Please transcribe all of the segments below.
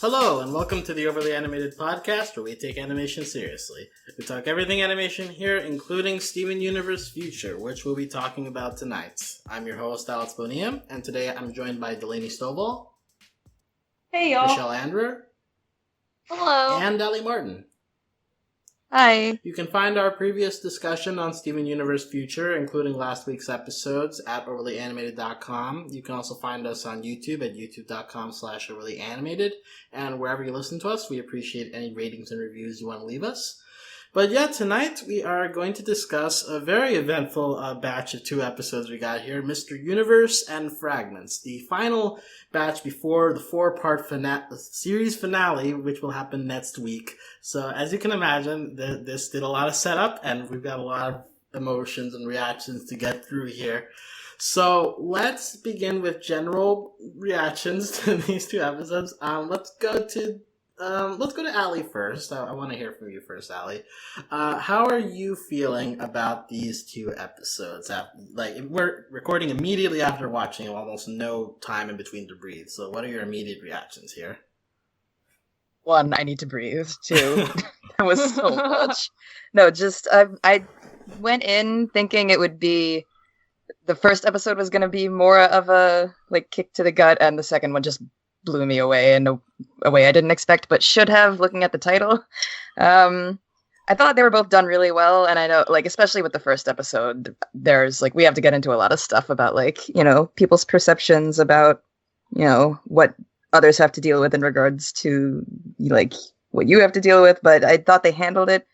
Hello, and welcome to the Overly Animated Podcast, where we take animation seriously. We talk everything animation here, including Steven Universe Future, which we'll be talking about tonight. I'm your host, Alex Bonilla, and today I'm joined by Delaney Stovall. Hey, y'all. Michelle Anderer. Hello. And Ally Martin. Hi. You can find our previous discussion on Steven Universe Future, including last week's episodes, at overlyanimated.com. You can also find us on YouTube at youtube.com/overlyanimated. And wherever you listen to us, we appreciate any ratings and reviews you want to leave us. But yeah, tonight we are going to discuss a very eventful batch of 2 episodes we got here, Mr. Universe and Fragments, the final batch before the 4-part series finale, which will happen next week. So as you can imagine, this did a lot of setup, and we've got a lot of emotions and reactions to get through here. So let's begin with general reactions to these 2 episodes. Let's go to Ally first. I want to hear from you first, Ally. How are you feeling about these 2 episodes? We're recording immediately after watching, almost no time in between to breathe. So what are your immediate reactions here? 1, I need to breathe. 2, that was so much. No, just, I went in thinking it would be, the first episode was going to be more of a, kick to the gut, and the second one just blew me away in a way I didn't expect, but should have, looking at the title. I thought they were both done really well, and I know, especially with the first episode, there's, we have to get into a lot of stuff about, people's perceptions about, what others have to deal with in regards to, what you have to deal with, but I thought they handled it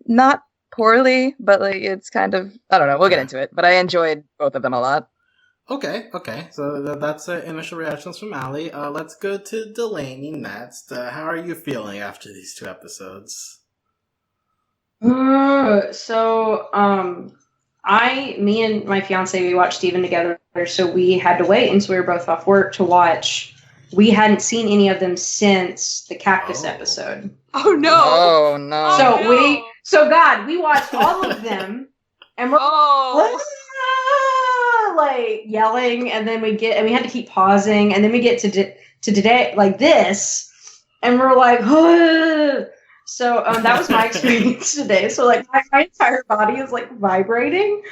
not poorly, but, it's kind of, I don't know, we'll get into it, but I enjoyed both of them a lot. Okay. So that's initial reactions from Ally. Let's go to Delaney next. How are you feeling after these 2 episodes? Me and my fiance, we watched Steven together, so we had to wait until we were both off work to watch. We hadn't seen any of them since the cactus episode. Oh no! Oh no! So we watched all of them, and we're yelling, and then we had to keep pausing, and then we get to today like this, and we're like, oh. So that was my experience today. So my entire body is vibrating.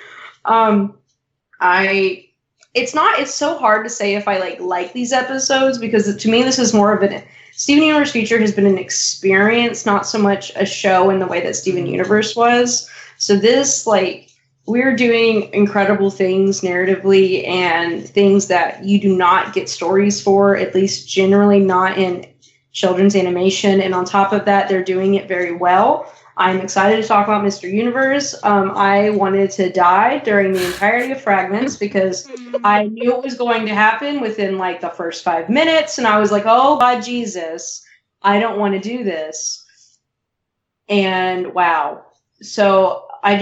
It's so hard to say if I like these episodes, because to me this is more of an Steven Universe Future has been an experience, not so much a show in the way that Steven Universe was. So this we're doing incredible things narratively, and things that you do not get stories for, at least generally not in children's animation. And on top of that, they're doing it very well. I'm excited to talk about Mr. Universe. I wanted to die during the entirety of Fragments because I knew it was going to happen within the first 5 minutes. And I was like, oh, God, Jesus, I don't want to do this. And wow. So I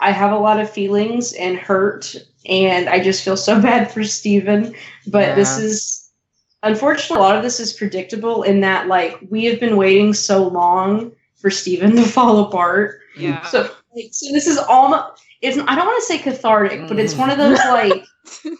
have a lot of feelings and hurt, and I just feel so bad for Steven. But This is, unfortunately, a lot of this is predictable in that, we have been waiting so long for Steven to fall apart. Yeah. So this is almost, I don't want to say cathartic, but it's one of those,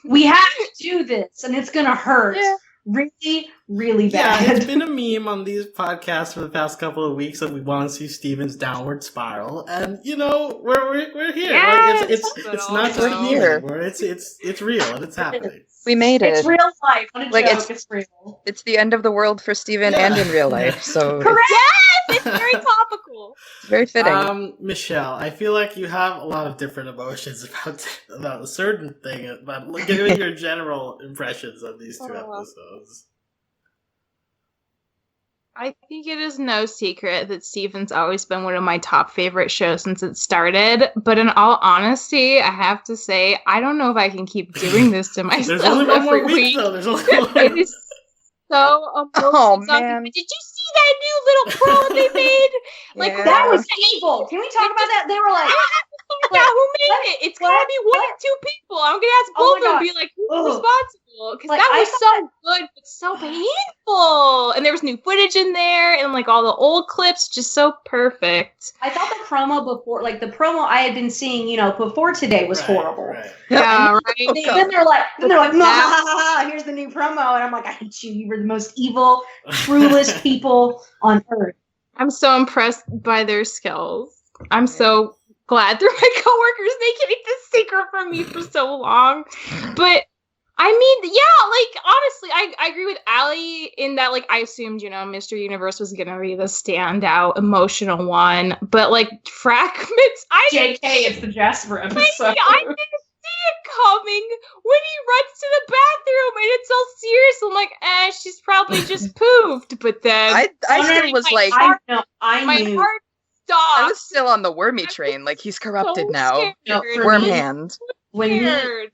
we have to do this, and it's going to hurt. Yeah. Really, really bad. Yeah, it's been a meme on these podcasts for the past couple of weeks that we want to see Steven's downward spiral, and we're here. Yes! It's not just a meme anymore. It's real, and it's happening. We made it. It's real life. Not a joke. It's real. It's the end of the world for Steven and in real life. So correct. Yes, it's very topical. It's very fitting. Michelle, I feel like you have a lot of different emotions about a certain thing, but give me your general impressions of these 2 episodes. I think it is no secret that Steven's always been one of my top favorite shows since it started. But in all honesty, I have to say, I don't know if I can keep doing this to myself. There's only one more every week, though. There's only one more It is so emotional. Oh, man. Did you see that new little pro they made? That was evil. Can we talk about that? They were like, yeah, who made it? It's gotta be 1 or 2 people. I'm gonna ask both of them and be like, who's responsible? Because that was so good, but so painful. And there was new footage in there, and like all the old clips, just so perfect. I thought the promo before, like the promo I had been seeing, before today was horrible. Right. Yeah, right. Then they're like, nah, here's the new promo, and I'm like, I hate you. You were the most evil, cruelest people on earth. I'm so impressed by their skills. I'm so glad they're my coworkers. They kept this secret from me for so long. But I mean, yeah, like honestly, I agree with Allie in that, like, I assumed, Mr. Universe was gonna be the standout emotional one. But like Fragments, JK, it's the Jasper episode. I didn't see it coming when he runs to the bathroom and it's all serious. I'm like, she's probably just pooped. But then I still was like, my heart stopped. I was still on the wormy train. Like, he's corrupted so now. No, Worm me, hand. When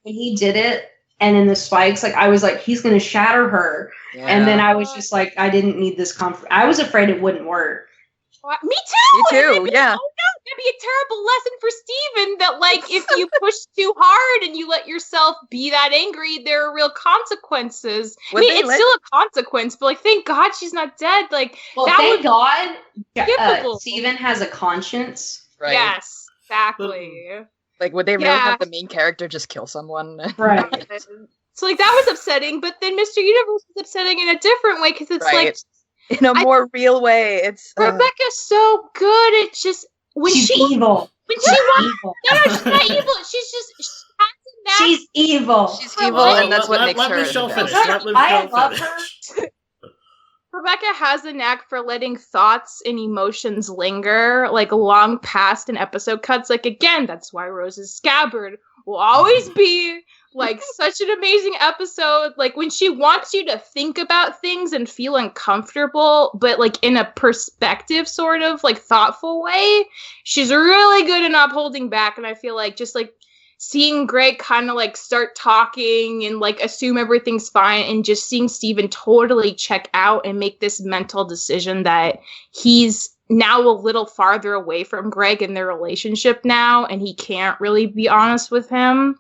he did it, and in the spikes, like I was like, he's gonna shatter her. Yeah. And then I was just like, I didn't need this comfort. I was afraid it wouldn't work. Me too. Yeah. Oh no, that'd be a terrible lesson for Steven that, like, if you push too hard and you let yourself be that angry, there are real consequences. It's still a consequence, but like, thank God she's not dead. Like, well, that thank God, Steven has a conscience. Right. Yes, exactly. Like, would they really have the main character just kill someone? Right. So like that was upsetting, but then Mr. Universe was upsetting in a different way because it's like in a more real way. It's Rebecca's so good. It's just when she's evil. When she wants, no, she's not evil. She's evil. She's evil, and that's what makes her. I love her. Rebecca has a knack for letting thoughts and emotions linger, like long past an episode cuts. Like, again, that's why Rose's Scabbard will always be like such an amazing episode. Like, when she wants you to think about things and feel uncomfortable, but like in a perspective sort of like thoughtful way, she's really good at not holding back. And I feel like just like seeing Greg kind of like start talking and like assume everything's fine, and just seeing Steven totally check out and make this mental decision that he's now a little farther away from Greg in their relationship now, and he can't really be honest with him.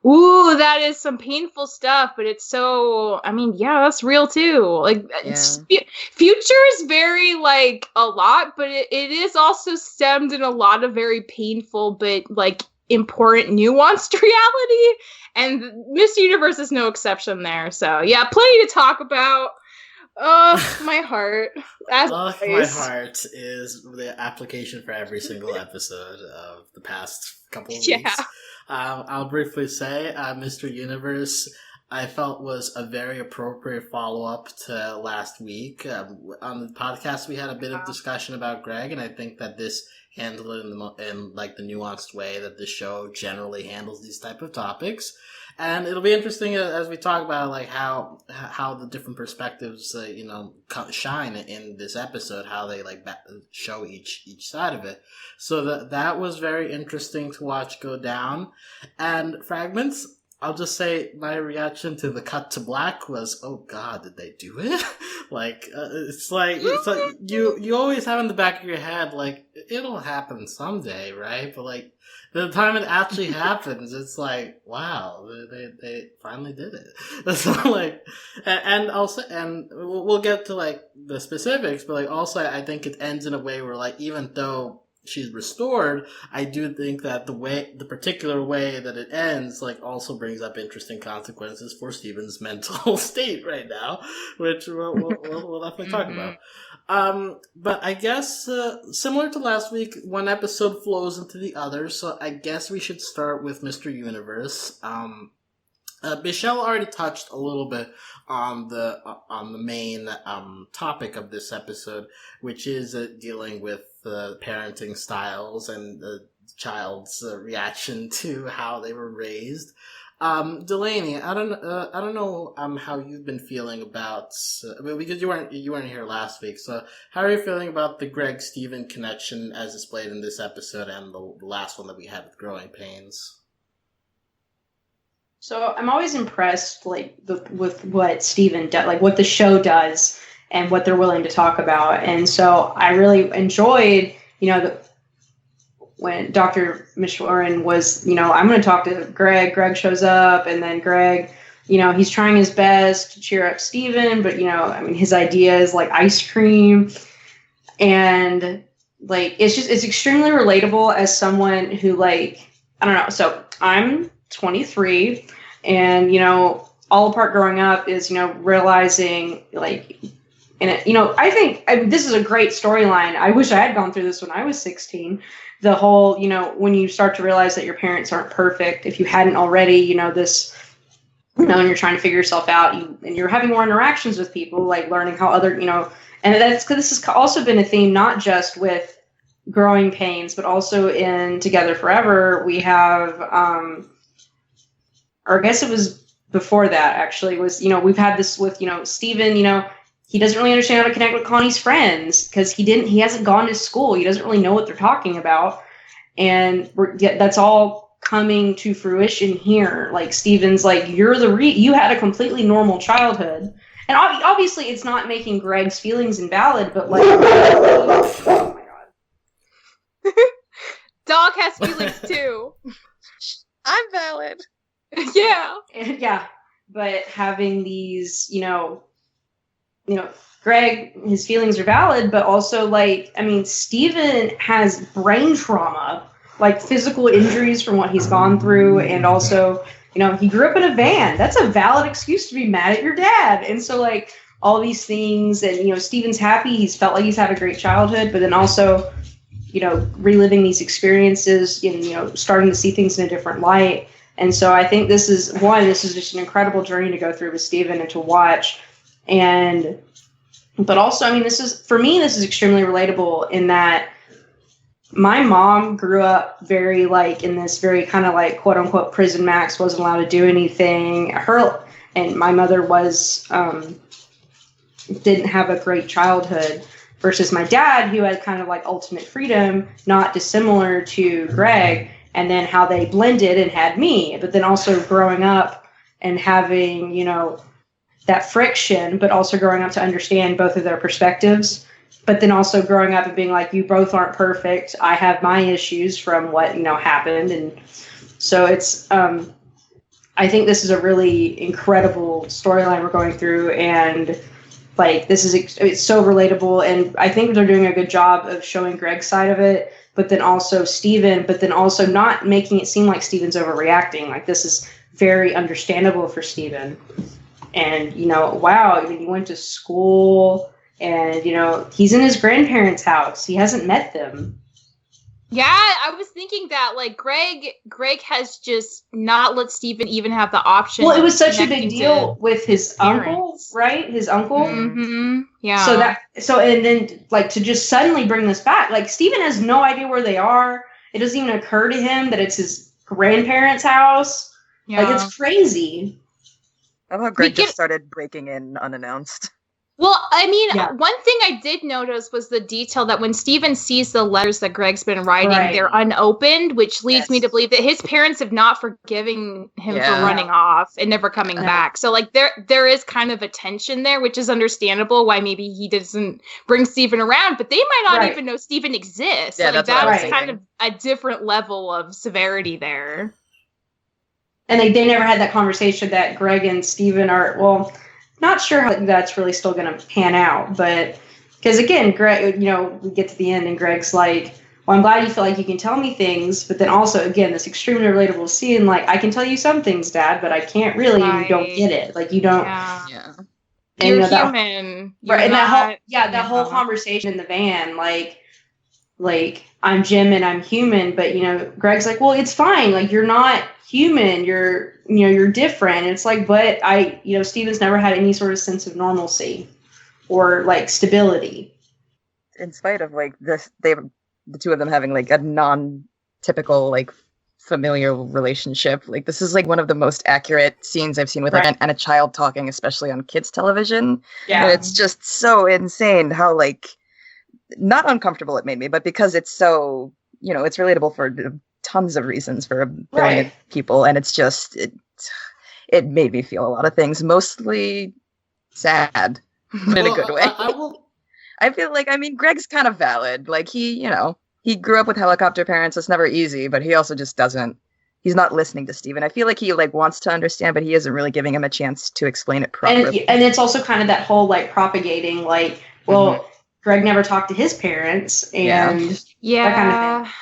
Ooh, that is some painful stuff, but it's so, I mean, yeah, that's real too. Like, Future is very, like, a lot, but it is also stemmed in a lot of very painful, but, like, important, nuanced reality, and Miss Universe is no exception there. So, yeah, plenty to talk about. My heart. My heart is the application for every single episode of the past couple of weeks. I'll briefly say, Mr. Universe, I felt was a very appropriate follow-up to last week. On the podcast, we had a bit of discussion about Greg, and I think that this handled it in like the nuanced way that the show generally handles these type of topics. And it'll be interesting as we talk about like how the different perspectives shine in this episode, how they like show each side of it. So that was very interesting to watch go down. And Fragments, I'll just say my reaction to the cut to black was, oh God, did they do it? It's like you always have in the back of your head like it'll happen someday, right? But like the time it actually happens, it's like, wow, they finally did it. So like, and also, and we'll get to like the specifics, but like also I think it ends in a way where like even though she's restored, I do think that the particular way that it ends, like, also brings up interesting consequences for Steven's mental state right now, which we'll definitely talk about. But I guess, similar to last week, one episode flows into the other, so I guess we should start with Mr. Universe. Michelle already touched a little bit on the main topic of this episode, which is dealing with parenting styles and the child's reaction to how they were raised. Delaney, I don't know how you've been feeling about because you weren't here last week. So how are you feeling about the Greg Steven connection as displayed in this episode and the last one that we had with Growing Pains? So I'm always impressed, like, with what Steven does, like what the show does, and what they're willing to talk about. And so I really enjoyed, when Dr. Mishwaran was, I'm going to talk to Greg. Greg shows up, and then Greg, he's trying his best to cheer up Steven, but his idea is like ice cream. And like it's extremely relatable as someone who, like, I don't know. So I'm 23, and all apart growing up is realizing, like, and I think this is a great storyline. I wish I had gone through this when I was 16. The whole, when you start to realize that your parents aren't perfect, if you hadn't already, this, and you're trying to figure yourself out, and you're having more interactions with people, like learning how other, and that's because this has also been a theme, not just with Growing Pains, but also in Together Forever. We have, or I guess it was before that actually, was, we've had this with, Steven, he doesn't really understand how to connect with Connie's friends because he hasn't gone to school. He doesn't really know what they're talking about. And that's all coming to fruition here. Like, Steven's like, you had a completely normal childhood. And obviously it's not making Greg's feelings invalid, but like, oh my God. Dog has feelings too. I'm valid. Yeah. And but having these, Greg, his feelings are valid, but also, like, I mean, Steven has brain trauma, like physical injuries from what he's gone through, and also, he grew up in a van. That's a valid excuse to be mad at your dad. And so, like, all these things, and, Steven's happy. He's felt like he's had a great childhood, but then also, reliving these experiences and, starting to see things in a different light. And so I think this is just an incredible journey to go through with Steven and to watch. But also, I mean, this is extremely relatable in that my mom grew up very, like, in this very kind of, like, quote unquote prison max, wasn't allowed to do anything. And my mother didn't have a great childhood, versus my dad, who had kind of like ultimate freedom, not dissimilar to Greg, and then how they blended and had me. But then also growing up and having, that friction, but also growing up to understand both of their perspectives, but then also growing up and being like, you both aren't perfect. I have my issues from what, happened. And so it's, I think this is a really incredible storyline we're going through. And like, it's so relatable. And I think they're doing a good job of showing Greg's side of it, but then also Steven, but then also not making it seem like Steven's overreacting. Like, this is very understandable for Steven. And, wow, he went to school and, he's in his grandparents' house. He hasn't met them. Yeah, I was thinking that, like, Greg has just not let Steven even have the option. Well, it was such a big deal with his uncle, right? His uncle. Mm-hmm. Yeah. And then, like, to just suddenly bring this back, like, Steven has no idea where they are. It doesn't even occur to him that it's his grandparents' house. Yeah. Like, it's crazy. I love how Greg just started breaking in unannounced. Well, I mean, one thing I did notice was the detail that when Steven sees the letters that Greg's been writing, they're unopened, which leads me to believe that his parents have not forgiven him for running off and never coming back. So, like, there is kind of a tension there, which is understandable why maybe he doesn't bring Steven around, but they might not even know Steven exists. Yeah, like, that's kind of a different level of severity there. And they never had that conversation that Greg and Steven are, well, not sure how that's really still going to pan out. But because, again, Greg, we get to the end and Greg's like, well, I'm glad you feel like you can tell me things. But then also, again, this extremely relatable scene, like, I can tell you some things, Dad, but I can't really, you don't get it. Like, you don't. Yeah. And, You're human. And that whole conversation in the van, like, I'm Jim and I'm human. But, Greg's like, well, it's fine. Like, you're not human, you're different. And it's like, but Steven's never had any sort of sense of normalcy or like stability. In spite of like this, the two of them having like a non-typical like familial relationship. Like, this is like one of the most accurate scenes I've seen with like and a child talking, especially on kids television. Yeah, and it's just so insane how like not uncomfortable it made me, but because it's so it's relatable for tons of reasons for a billion people, and it's just it made me feel a lot of things, mostly sad in a good way. I feel like, I mean, Greg's kind of valid. Like, he grew up with helicopter parents. It's never easy, but he also just he's not listening to Steven. I feel like he like wants to understand, but he isn't really giving him a chance to explain it properly. And it's also kind of that whole like propagating, like, well, Greg never talked to his parents, and that kind of thing.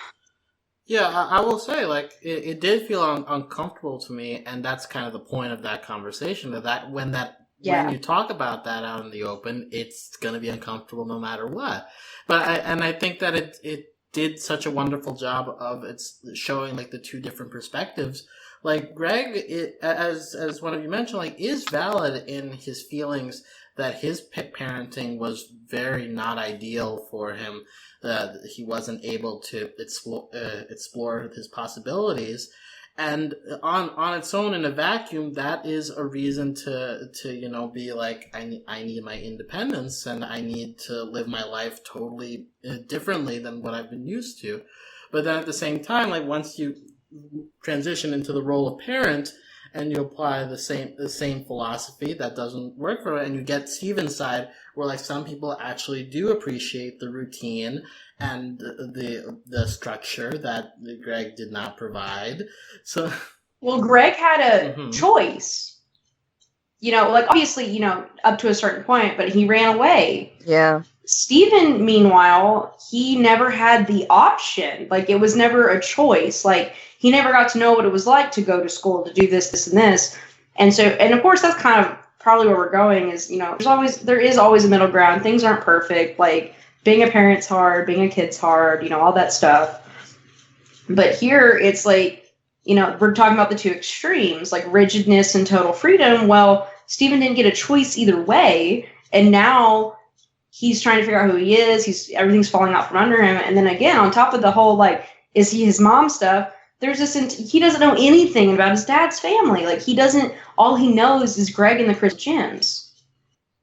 Yeah, I will say, like, it did feel uncomfortable to me, and that's kind of the point of that conversation. When you talk about that out in the open, it's going to be uncomfortable no matter what. But I think that it did such a wonderful job of it's showing like the two different perspectives. Like Greg, as one of you mentioned, like is valid in his feelings that his parenting was very not ideal for him. That he wasn't able to explore his possibilities, and on its own in a vacuum, that is a reason to be like I need my independence and I need to live my life totally differently than what I've been used to. But then at the same time, like once you transition into the role of parent and you apply the same philosophy, that doesn't work for it, and you get Steven's side where like some people actually do appreciate the routine and the structure that Greg did not provide. So, well, Greg had a choice. Like obviously, up to a certain point, but he ran away. Yeah. Steven, meanwhile, he never had the option. Like it was never a choice. Like he never got to know what it was like to go to school, to do this, this, and this. And of course, that's kind of probably where we're going is, there is always a middle ground. Things aren't perfect. Like being a parent's hard, being a kid's hard, all that stuff. But here it's like, we're talking about the two extremes, like rigidness and total freedom. Well, Steven didn't get a choice either way. And now he's trying to figure out who he is. Everything's falling out from under him. And then again, on top of the whole, like, is he his mom stuff? There's he doesn't know anything about his dad's family. Like all he knows is Greg and the Chris Gems.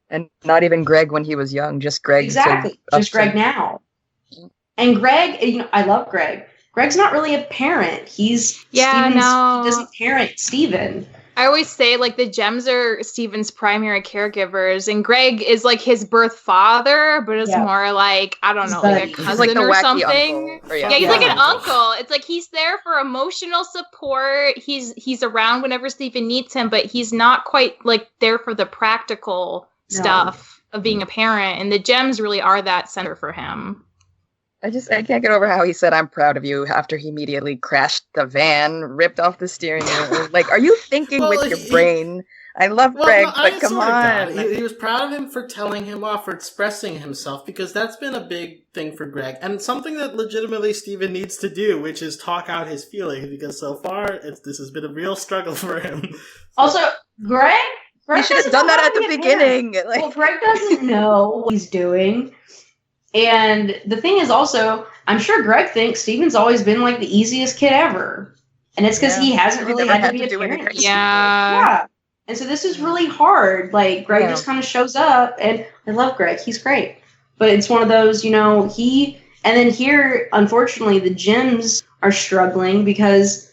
And not even Greg when he was young, just Greg. Exactly. Just Greg now. And Greg, I love Greg. Greg's not really a parent. He doesn't parent Steven. I always say, like, the Gems are Steven's primary caregivers, and Greg is, like, his birth father, but it's more like, I don't know, like a cousin like or something. He's like an uncle. It's like he's there for emotional support. He's around whenever Steven needs him, but he's not quite, like, there for the practical stuff of being a parent, and the Gems really are that center for him. I can't get over how he said, "I'm proud of you," after he immediately crashed the van, ripped off the steering wheel. Like, are you thinking with your brain? I love Greg, but come on. He was proud of him for telling him off, for expressing himself, because that's been a big thing for Greg. And something that legitimately Steven needs to do, which is talk out his feelings, because so far, this has been a real struggle for him. Also, Greg he should have done that at the beginning. Well, Greg doesn't know what he's doing. And the thing is also, I'm sure Greg thinks Steven's always been like the easiest kid ever. And it's because he hasn't really had to be a parent. Yeah. And so this is really hard. Like, Greg just kind of shows up, and I love Greg. He's great. But it's one of those, and then here, unfortunately, the Gems are struggling because,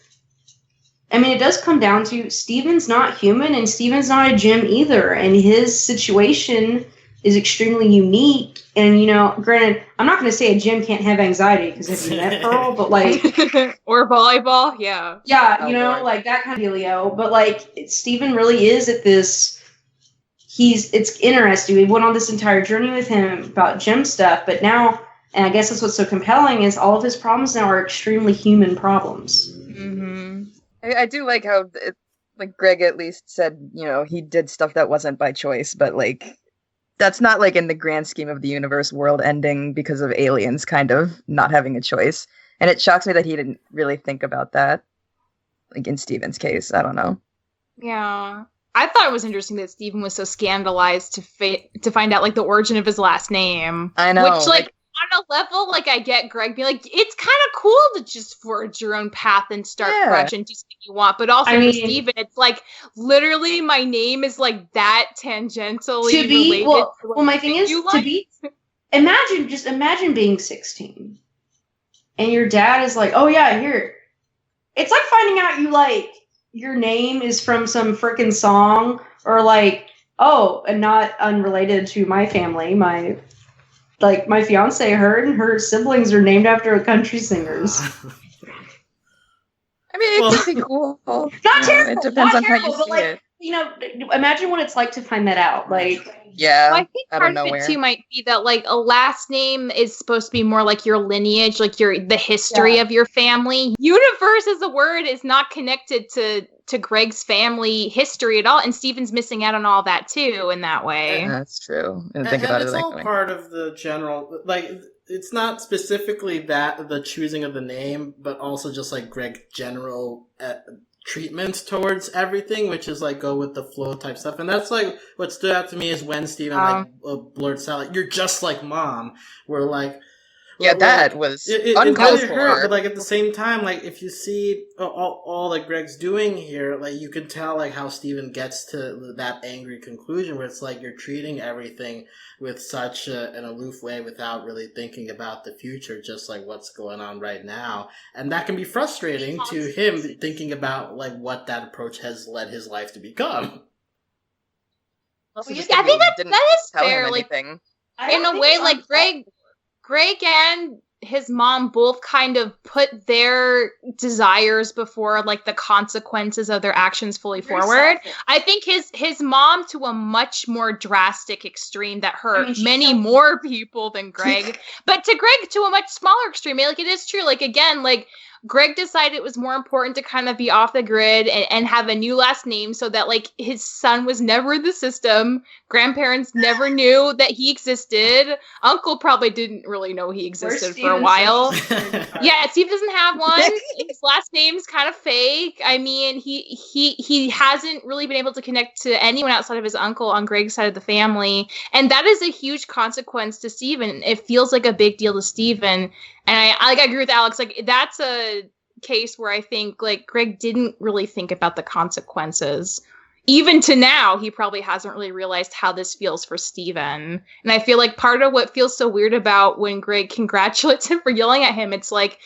it does come down to Steven's not human, and Steven's not a Gem either. And his situation is extremely unique. And, granted, I'm not going to say a Gem can't have anxiety, because have you met Pearl? But, like... or volleyball, yeah. Yeah, like, that kind of dealio. But, like, Steven really is at this... It's interesting. We went on this entire journey with him about Gem stuff, but now, and I guess that's what's so compelling, is all of his problems now are extremely human problems. Mm-hmm. I do like how, like, Greg at least said, he did stuff that wasn't by choice, but, like... That's not like in the grand scheme of the universe world ending because of aliens kind of not having a choice. And it shocks me that he didn't really think about that. Like in Steven's case, I don't know. Yeah. I thought it was interesting that Steven was so scandalized to find out like the origin of his last name. I know. Which like on a level, like I get Greg being like, it's kind of cool to just forge your own path and start fresh and do something you want. But also for Steven, it's like literally my name is like that tangentially to be related. Well, my thing is to be. Imagine being 16, and your dad is like, "Oh yeah, here." It's like finding out you like your name is from some frickin' song, or like, oh, and not unrelated to my family, my fiance, her siblings are named after country singers. It could be cool. Not terrible. It depends on how you but see it. imagine what it's like to find that out. Like, Yeah, Well, I think out part of of nowhere. it too might be that like a last name is supposed to be more like your lineage, like the history of your family. Universe as a word is not connected to Greg's family history at all, and Steven's missing out on all that too in that way. That's true. I didn't think about it it's like all that way. part of the general, like, it's not specifically that the choosing of the name, but also just like Greg's general treatment towards everything, which is like go with the flow type stuff. And that's like what stood out to me is when Steven blurts out like, "You're just like Mom." We're like, yeah, that was uncalled really for. hurt, but like at the same time, like if you see all like Greg's doing here, like you can tell like how Steven gets to that angry conclusion where it's like you're treating everything with such an aloof way without really thinking about the future, just like what's going on right now, and that can be frustrating to him thinking about like what that approach has led his life to become. Also, just I think didn't that is tell fair. him Like anything. in a way, like Greg and his mom both kind of put their desires before like the consequences of their actions fully forward. I think his mom to a much more drastic extreme that hurt many more people than Greg, but to Greg to a much smaller extreme. Like it is true. Like again, like Greg decided it was more important to kind of be off the grid and have a new last name so that like his son was never in the system. Grandparents never knew that he existed. Uncle probably didn't really know he existed for a while. Yeah, Steve doesn't have one. His last name's kind of fake. I mean, he hasn't really been able to connect to anyone outside of his uncle on Greg's side of the family. And that is a huge consequence to Steven. It feels like a big deal to Steven. And I agree with Alex. Like that's a case where I think like Greg didn't really think about the consequences. Even to now, he probably hasn't really realized how this feels for Steven. And I feel like part of what feels so weird about when Greg congratulates him for yelling at him, it's like,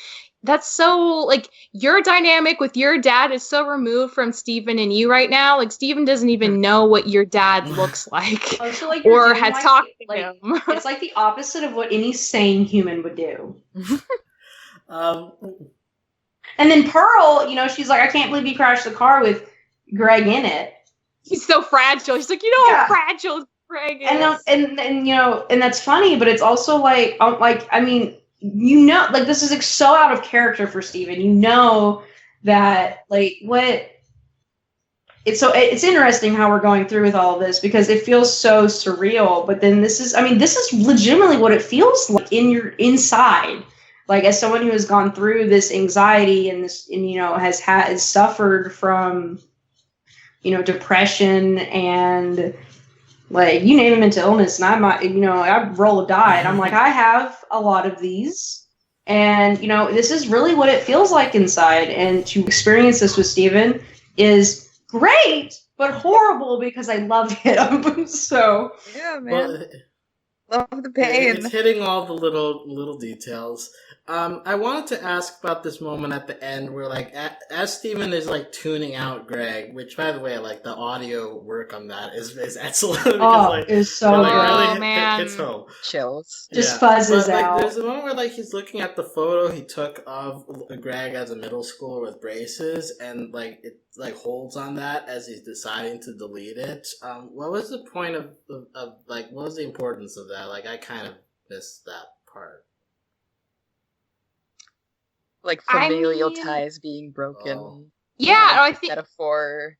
that's so, like, your dynamic with your dad is so removed from Steven and you right now. Like, Steven doesn't even know what your dad looks like, so, like or has talked to him. It's like the opposite of what any sane human would do. And then Pearl, she's like, I can't believe you crashed the car with Greg in it. He's so fragile. She's like, how fragile Greg is. And that's funny, but it's also like, I mean, like this is like so out of character for Steven. That like what it's interesting how we're going through with all of this because it feels so surreal. But then this is legitimately what it feels like in your inside. Like as someone who has gone through this anxiety and this, has suffered from, depression and like you name a mental illness, and I roll a die, and I'm like, I have a lot of these, and this is really what it feels like inside, and to experience this with Steven is great, but horrible because I love him. So yeah, man, love the pain. It's hitting all the little details. I wanted to ask about this moment at the end where, like, as Steven is, like, tuning out Greg, which, by the way, like, the audio work on that is excellent. Because, it's so good. Really man. hits home. Chills. Just fuzzes but, out. There's a moment where, like, he's looking at the photo he took of Greg as a middle schooler with braces, and, like, it, like, holds on that as he's deciding to delete it. What was the point of like, what was the importance of that? Like, I kind of missed that part. Like familial ties being broken. Oh. Yeah, I think metaphor.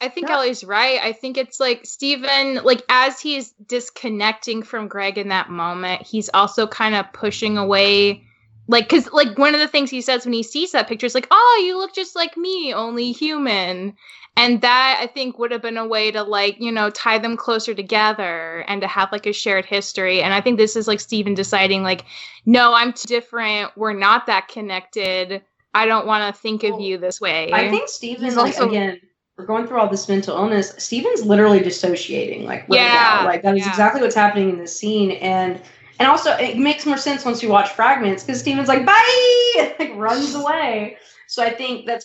I think Ellie's right. I think it's like Steven, like as he's disconnecting from Greg in that moment, he's also kind of pushing away, like, because like one of the things he says when he sees that picture is like, "Oh, you look just like me, only human." And that, I think, would have been a way to, like, tie them closer together and to have, like, a shared history. And I think this is, like, Steven deciding, like, no, I'm too different. We're not that connected. I don't want to think of you this way. I think Steven's, like, again, we're going through all this mental illness. Steven's literally dissociating, like, right now. Like, that is exactly what's happening in this scene. And also, it makes more sense once we watch Fragments, because Steven's like, bye! Like, runs away. So I think that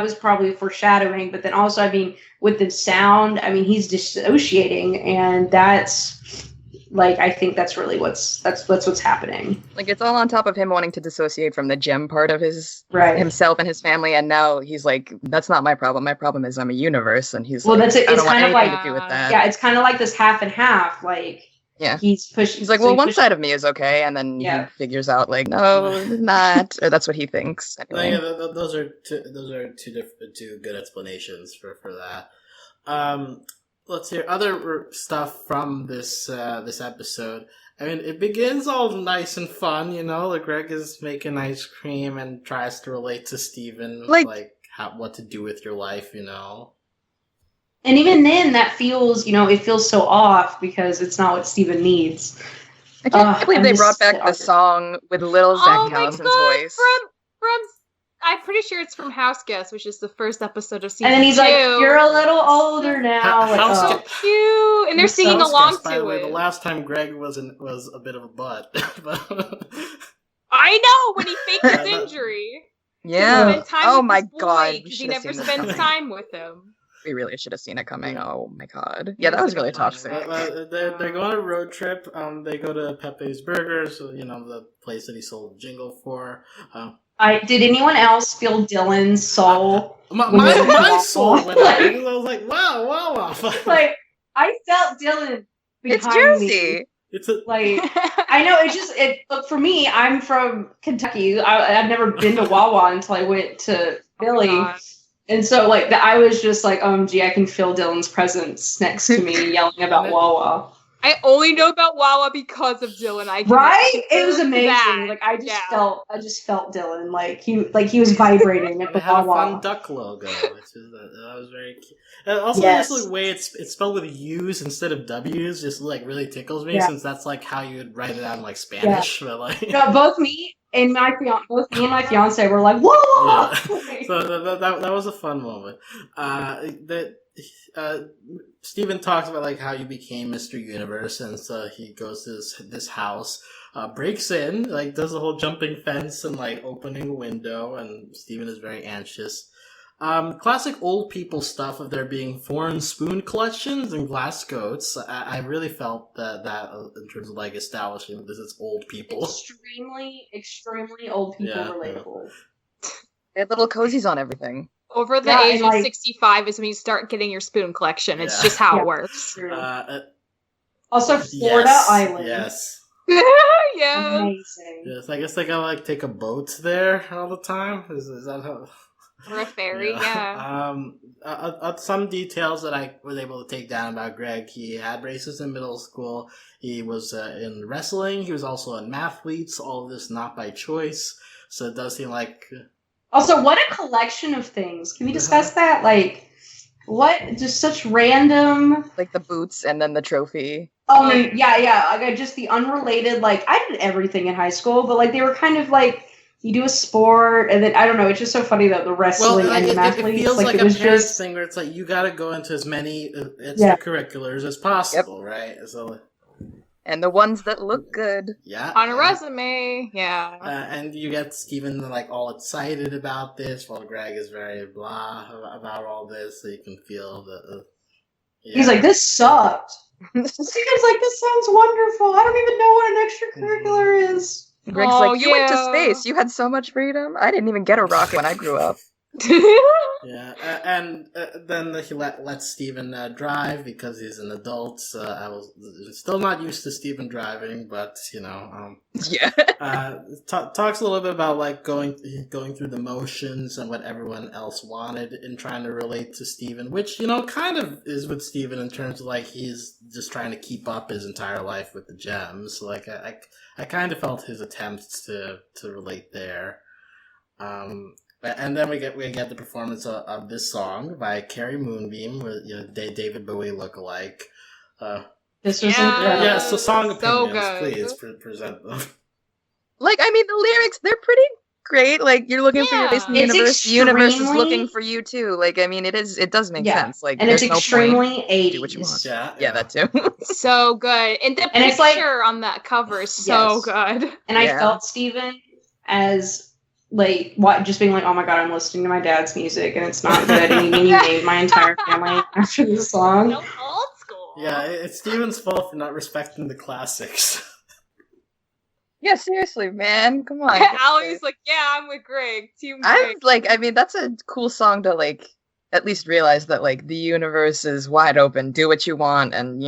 was probably foreshadowing, but then also, I mean, with the sound, I mean, he's dissociating, and that's like I think that's really what's happening. Like it's all on top of him wanting to dissociate from the gem part of Right. himself and his family, and now he's like, that's not my problem. My problem is I'm a universe, and he's Well, like, that's it. I It's don't want kind of anything like to do with that. Yeah, it's kind of like this half and half. Like Yeah. he's pushing. He's like, well, one side of me is okay, and then Yeah. he figures out like, no, not, or that's what he thinks. Anyway. Yeah, those are two good explanations for that. Let's hear other stuff from this episode. I mean, it begins all nice and fun, you know. Like Greg is making ice cream and tries to relate to Steven, like what to do with your life, you know. And even then, that feels, it feels so off because it's not what Steven needs. I can't believe they brought back the song with little Zach Gallison's voice. From I'm pretty sure it's from House Guest, which is the first episode of season 2. And then he's like, "You're a little older now." So cute, and they're singing along by the to way, it. The last time Greg was a bit of a butt. I know, when he faked his injury. Yeah. Oh my god. He never spends time with him. We really should have seen it coming. Oh my god. Yeah, that was really toxic. They go on a road trip. They go to Pepe's Burgers, the place that he sold the jingle for. Did anyone else feel Dylan's soul? My soul went out. I was like, wow. Like, I felt Dylan behind it's Jersey. Me. I know, look, for me, I'm from Kentucky. I've never been to Wawa until I went to Philly. And so, I was just like, gee, I can feel Dylan's presence next to me yelling about Wawa. I only know about Wawa because of Dylan. Right? It was amazing. I just felt Dylan. He was vibrating at the Wawa. It had a fun duck logo. That was very cute. And also, just the way it's spelled with U's instead of W's just really tickles me, since that's how you would write it out in Spanish. Yeah. But no, both me and my fiance were like, whoa! Yeah. So that was a fun moment. Steven talks about how you became Mr. Universe, and so he goes to this house, breaks in, does the whole jumping fence and opening a window, and Steven is very anxious. Classic old people stuff of there being foreign spoon collections and glass goats. I really felt that in terms of establishing this is old people. Extremely old people relatable. They had little cozies on everything. Over the age of 65 is when you start getting your spoon collection. It's just how it works. Also, Florida Island. Yes. Yeah. Amazing. Yes, I guess they gotta take a boat there all the time. Is that how? Or a ferry, yeah. Some details that I was able to take down about Greg. He had braces in middle school. He was in wrestling. He was also in mathletes. All of this not by choice. So it does seem like... Also, what a collection of things. Can we discuss that? What? Just such random... the boots and then the trophy. Oh, yeah. Just the unrelated, I did everything in high school, but, they were kind of, you do a sport, and then, I don't know, it's just so funny that the wrestling and the athletes... It feels like a parents thing where it's you gotta go into as many extracurriculars as possible, right? So... And the ones that look good. Yeah. On a resume, yeah. And you get Steven, all excited about this, while Greg is very blah about all this, so you can feel the... He's like, this sucked. Steven's like, this sounds wonderful. I don't even know what an extracurricular is. Greg's like, you went to space. You had so much freedom. I didn't even get a rocket when I grew up. Yeah, and then he lets Steven drive because he's an adult. I was still not used to Steven driving, but talks a little bit about going through the motions and what everyone else wanted in trying to relate to Steven, which kind of is with Steven in terms of he's just trying to keep up his entire life with the gems. I kind of felt his attempts to relate there. And then we get the performance of this song by Carrie Moonbeam with David Bowie lookalike. This was incredible. Yeah, so song opinions, good. please present them. The lyrics, they're pretty great. You're looking for your place in the universe. The universe is looking for you too. It does make sense. And it's extremely 80s. Do what you want. Yeah, that too. So good. And the picture on that cover is so good. And I felt Steven as just being oh my god, I'm listening to my dad's music and it's not good, and you named my entire family after this song. No, old school. Yeah, it's Steven's fault for not respecting the classics. Yeah, seriously, man. Come on. Allie's like, yeah, I'm with Greg. Team Greg. I'm like, I mean, that's a cool song to like at least realize that like the universe is wide open. Do what you want, and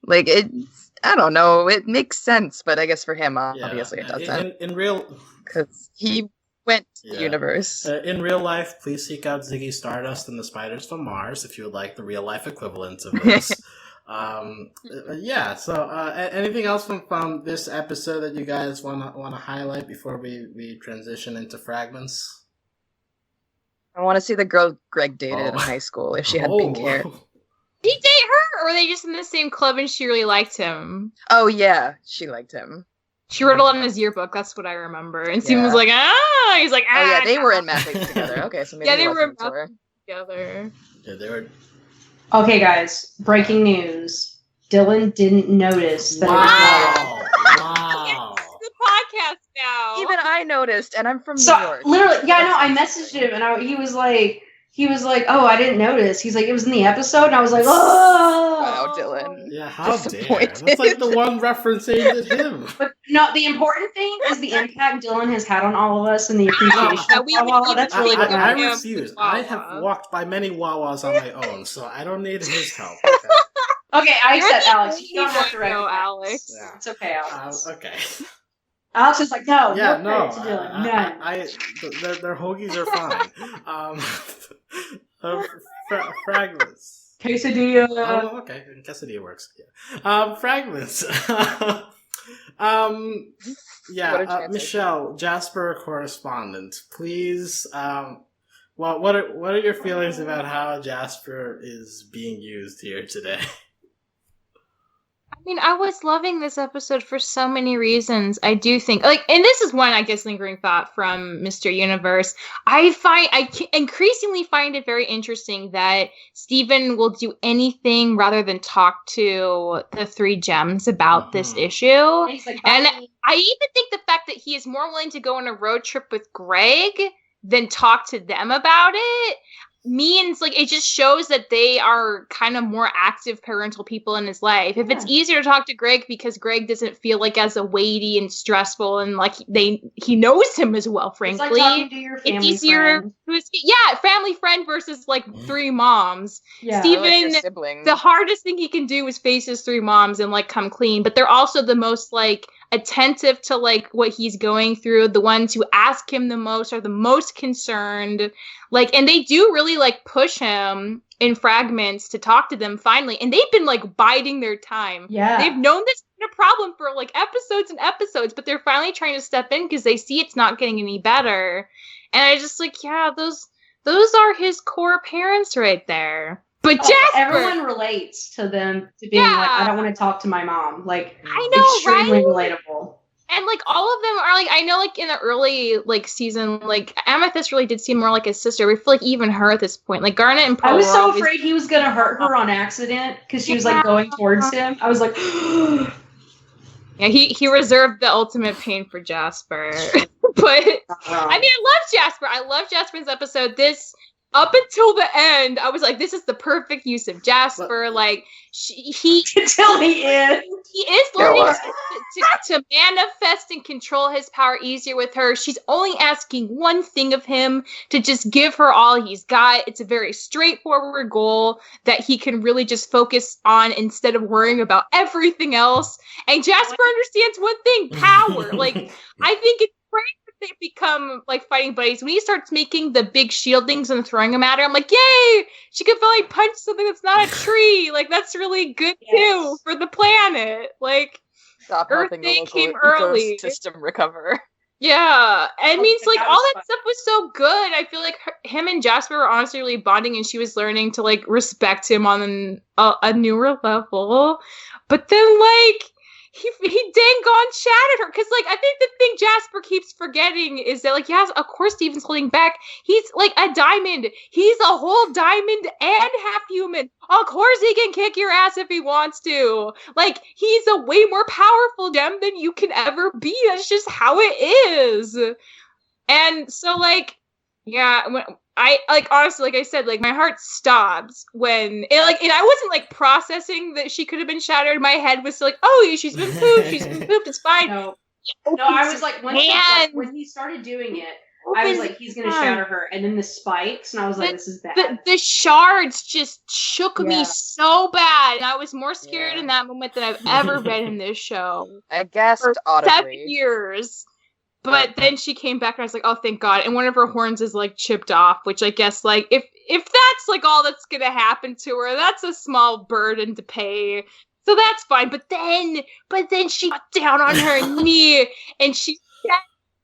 like it's. I don't know. It makes sense, but I guess for him, obviously, it doesn't. In real, because he went to the universe. In real life, please seek out Ziggy Stardust and the Spiders from Mars if you would like the real life equivalent of this. So anything else from this episode that you guys want to highlight before we transition into Fragments? I want to see the girl Greg dated in high school if she had pink hair. Did he date her, or were they just in the same club and she really liked him? Oh yeah, she liked him. She wrote a lot in his yearbook. That's what I remember. And Steven was like, he's like, oh yeah, they were in math together. Okay, so maybe they were in math together. Yeah, they were. Okay, guys, breaking news. Dylan didn't notice that. Wow. The podcast now. Even I noticed, and I'm from New York. Literally, I messaged him, and he was like, oh, I didn't notice. He's like, it was in the episode, and I was like, oh. Wow, Dylan. Yeah, how dare. That's like the one reference aimed at him. But no, the important thing is the impact Dylan has had on all of us and the appreciation. That's really good. I refuse. I have walked by many Wawas on my own, so I don't need his help. Okay, I accept Alex. You don't have to recognize Alex. Yeah. It's okay, Alex. Okay. Alex is like, no. Yeah, no. Their hoagies are fine. Fragments. Quesadilla. Oh, okay. Quesadilla works. Yeah. Fragments. Michelle, Jasper correspondent, please. What are your feelings about how Jasper is being used here today? I mean, I was loving this episode for so many reasons. I do think, and this is one, I guess, lingering thought from Mr. Universe. I increasingly find it very interesting that Steven will do anything rather than talk to the three gems about this issue. And I even think the fact that he is more willing to go on a road trip with Greg than talk to them about it means it just shows that they are kind of more active parental people in his life. If it's easier to talk to Greg because Greg doesn't feel as a weighty and stressful and he knows him as well, frankly. It's like talking to your family easier friend. Family friend versus three moms. Yeah, Steven, the hardest thing he can do is face his three moms and come clean, but they're also the most attentive to what he's going through. The ones who ask him the most are the most concerned. And they do really push him in Fragments to talk to them finally. And they've been biding their time. Yeah. They've known this is a problem for episodes and episodes, but they're finally trying to step in because they see it's not getting any better. And I just those are his core parents right there. But Jasper, everyone relates to them to being I don't want to talk to my mom. I know, extremely right? relatable. And all of them are I know in the early season, Amethyst really did seem more like his sister. We feel even her at this point, Garnet and Pearl. I was so afraid he was gonna hurt her on accident because she was going towards him. I was like, yeah, he reserved the ultimate pain for Jasper. But I mean, I love Jasper. I love Jasper's episode. This. Up until the end, I was like, this is the perfect use of Jasper. until the end. He is learning to manifest and control his power easier with her. She's only asking one thing of him, to just give her all he's got. It's a very straightforward goal that he can really just focus on instead of worrying about everything else. And Jasper understands one thing, power. I think it's great they become fighting buddies. When he starts making the big shieldings and throwing them at her, I'm like, yay! She can finally punch something that's not a tree. That's really good too for the planet. Stop Earth helping Day the came local early. ecosystem recover. Yeah, and means that all that fun. stuff was so good. I feel him and Jasper were honestly really bonding, and she was learning to respect him on a newer level. But then he dang gone chatted her because I think the thing Jasper keeps forgetting is that yes, of course Steven's holding back. He's a diamond. He's a whole diamond and half human. Of course he can kick your ass if he wants to. He's a way more powerful gem than you can ever be. That's just how it is. And so I like honestly, like I said, like my heart stopped when it like and I wasn't like processing that she could have been shattered. My head was still like, oh, she's been pooped, it's fine. No, I was like, when he started doing it, I was like, he's gonna shatter her, and then the spikes, and I was like, this is bad. The shards just shook me so bad, and I was more scared in that moment than I've ever been in this show. I guessed for audibly. 7 years. But then she came back and I was like, oh, thank God. And one of her horns is like chipped off, which I guess like if that's like all that's gonna happen to her, that's a small burden to pay. So that's fine. But then she got down on her knee and she said,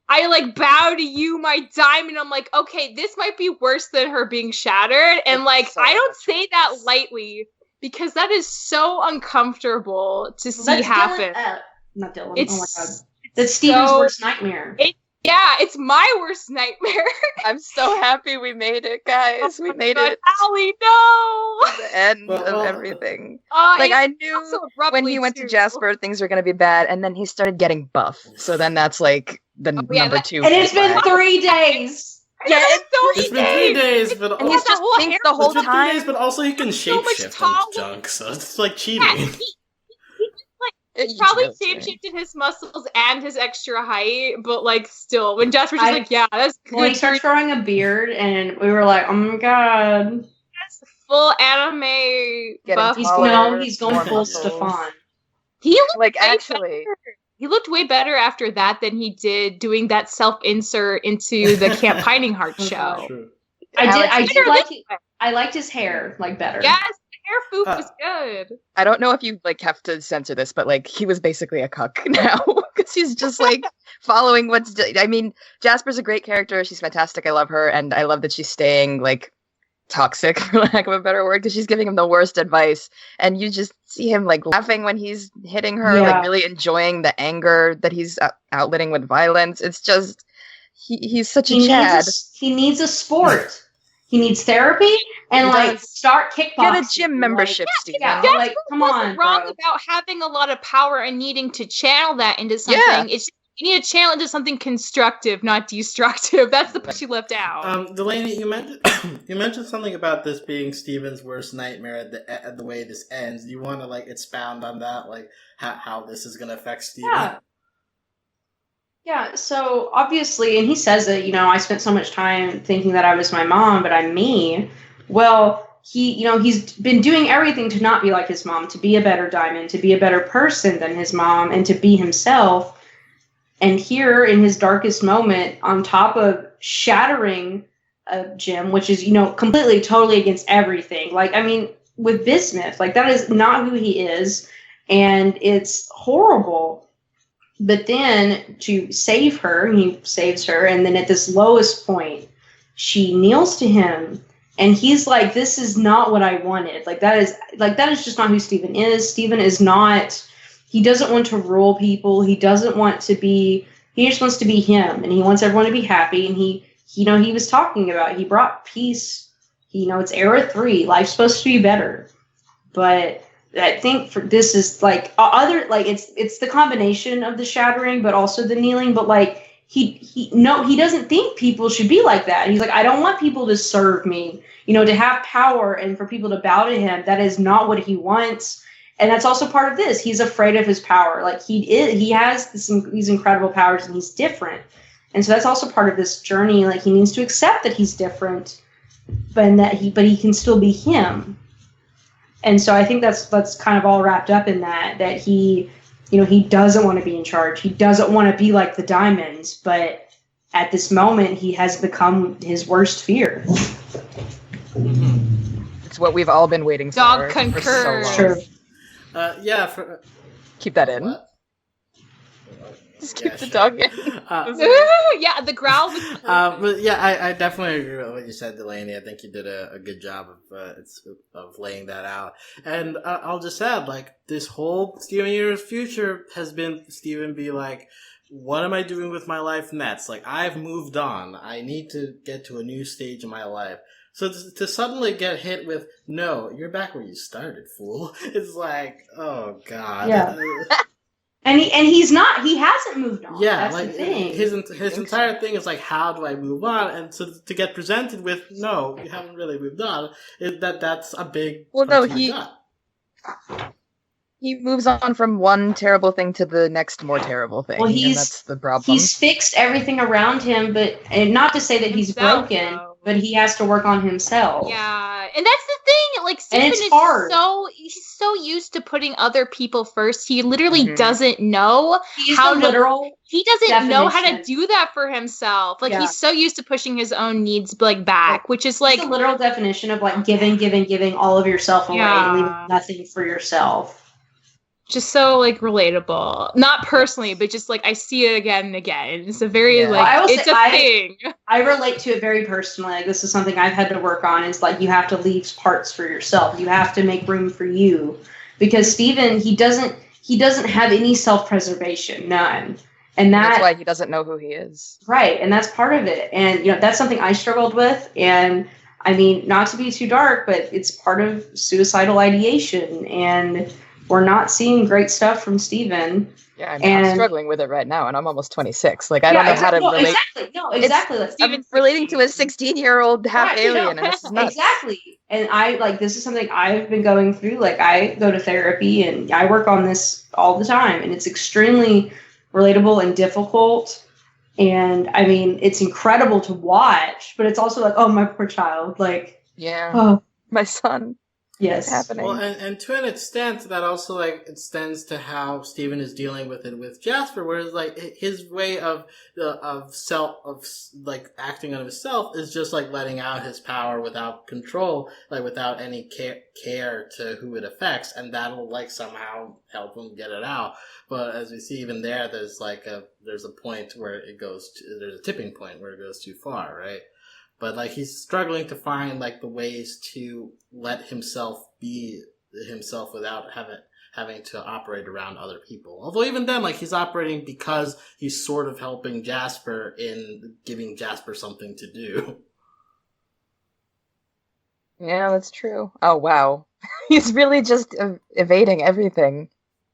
I like bow to you, my diamond. I'm like, okay, this might be worse than her being shattered. And like, so I don't say that lightly because that is so uncomfortable to see happen. Not Dylan. Oh my God. That's Steven's worst nightmare. It's my worst nightmare. I'm so happy we made it, guys. We made it. Allie, no! The end of everything. Like, I knew when he went to Jasper, things were going to be bad, and then he started getting buff. So then that's, like, the number 2. And it's been 3 days! Yeah, it's been 3 days, but and he's just thinks the whole time. 3 days, but also he can shapeshift and junk, so it's like cheating. He probably shape-shifted his muscles and his extra height, but like still, when Jasper's just like, yeah, that's good. When he started growing a beard, and we were like, oh my God. That's full anime buff. He's going full Stefan. He looked like actually. He looked way better after that than he did doing that self-insert into the Camp Pining Heart show. True. I liked his hair like better. Yes. Hair foop was good. I don't know if you like have to censor this, but like he was basically a cuck now because he's just like following I mean, Jasper's a great character. She's fantastic. I love her, and I love that she's staying like toxic, for lack of a better word, because she's giving him the worst advice, and you just see him like laughing when he's hitting her, like really enjoying the anger that he's outletting with violence. It's just he's such a Chad. He needs a sport. He needs therapy and like start kickboxing. Get a gym membership, Steven. Yeah, like come on, wrong bro. About having a lot of power and needing to channel that into something. It's you need to channel into something constructive, not destructive. That's the part you left out. Delaney, you mentioned something about this being Steven's worst nightmare at the way this ends. Do you want to like expound on that, like how this is going to affect Steven? Yeah, so obviously, and he says that, I spent so much time thinking that I was my mom, but I'm me. Well, he's been doing everything to not be like his mom, to be a better diamond, to be a better person than his mom, and to be himself. And here, in his darkest moment, on top of shattering Jim, which is, completely, totally against everything. Like, I mean, with Bismuth, like, that is not who he is, and it's horrible. But then to save her, he saves her, and then at this lowest point, she kneels to him, and he's like, "This is not what I wanted." That is just not who Steven is. Steven is not. He doesn't want to rule people. He doesn't want to be. He just wants to be him, and he wants everyone to be happy. And he was talking about. He brought peace. It's era 3. Life's supposed to be better, but. I think this is like it's the combination of the shattering, but also the kneeling. But like he doesn't think people should be like that. He's like, I don't want people to serve me, to have power and for people to bow to him. That is not what he wants, and that's also part of this. He's afraid of his power. Like he has these incredible powers, and he's different, and so that's also part of this journey. Like he needs to accept that he's different, but he can still be him. And so I think that's kind of all wrapped up in that he doesn't want to be in charge. He doesn't want to be like the Diamonds, but at this moment he has become his worst fear. It's what we've all been waiting Dog for. concurs. For Sure. Keep that in. What? Just keep the dog in. Yeah, the growl was but yeah, I definitely agree with what you said, Delaney. I think you did a good job of laying that out. And I'll just add, like, this whole Steven Universe future has been Steven be like, what am I doing with my life next? Like, I've moved on. I need to get to a new stage in my life. So to suddenly get hit with, no, you're back where you started, fool. It's like, oh God. Yeah. And he's not. He hasn't moved on. Yeah, that's like the thing. his entire thing is like, how do I move on? And so to get presented with, no, you haven't really moved on. That's a big. Well, punch no, in the gut. he moves on from one terrible thing to the next more terrible thing. Well, and that's the problem. He's fixed everything around him, and not to say that he's Himself, broken, though. but he has to work on himself. Yeah, and that's the thing. Like, Stephen it's is hard. he's so used to putting other people first. He literally Mhm. doesn't know He's how the to. literal. He doesn't know how to definition. do that for himself. Like, Yeah. he's so used to pushing his own needs like back, which is like He's the literal definition of like giving all of yourself away, Yeah. and leaving nothing for yourself. just so like relatable. Not personally, but just like I see it again and again. It's a very Yeah. like I will it's say a thing. I relate to it very personally. Like, this is something I've had to work on. Is like, you have to leave parts for yourself. You have to make room for you, because Steven, he doesn't have any self-preservation, none. And That's why he doesn't know who he is. right, and that's part of it. And that's something I struggled with. And I mean, not to be too dark, but it's part of suicidal ideation. And we're not seeing great stuff from Steven. Yeah, I mean, I'm And- struggling with it right now, and I'm almost 26. Like, I don't know how to relate. Exactly. No, exactly. Like, I'm relating to a 16-year-old half Right, alien, and this is nuts. Exactly. And this is something I've been going through. Like, I go to therapy and I work on this all the time, and it's extremely relatable and difficult. And I mean, it's incredible to watch, but it's also like, oh, my poor child. Like, Yeah, oh, my son. yes. What's happening? Well, and to an extent, that also like extends to how Steven is dealing with it with Jasper, whereas like his way of like acting on himself is just like letting out his power without control, like without any care to who it affects, and that'll like somehow help him get it out. But as we see, even there's a point where there's a tipping point where it goes too far, right? But like he's struggling to find like the ways to let himself be himself without having to operate around other people. Although even then, like he's operating because he's sort of helping Jasper in giving Jasper something to do. Yeah, that's true. Oh, wow. He's really just evading everything.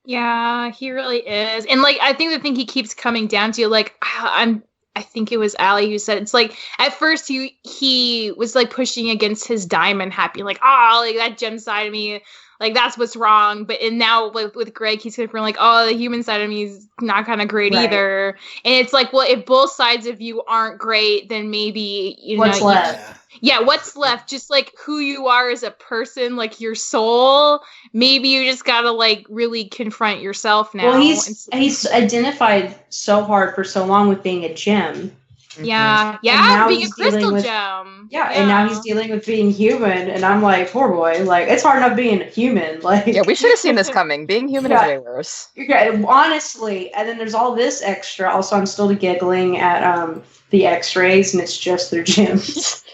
Yeah, he really is. And like I think the thing he keeps coming down to, like I think it was Allie who said it's like at first he was like pushing against his diamond happy, like, like that gem side of me, like that's what's wrong. But and now with Greg, he's confirming like, oh, the human side of me is not kind of great Right. either. And it's like, well, if both sides of you aren't great, then maybe What's left? Yeah, what's left? Just like who you are as a person, like your soul. Maybe you just gotta like really confront yourself now. Well, he's identified so hard for so long with being a gem. Yeah, And now being a he's dealing crystal with- gem. Yeah, and now he's dealing with being human, and I'm like, poor boy. Like, it's hard enough being human. Like, Yeah, we should have seen this coming. Being human is Yeah. way worse. Okay, honestly, and then there's all this extra. Also, I'm still giggling at the X-rays, and it's just their gems.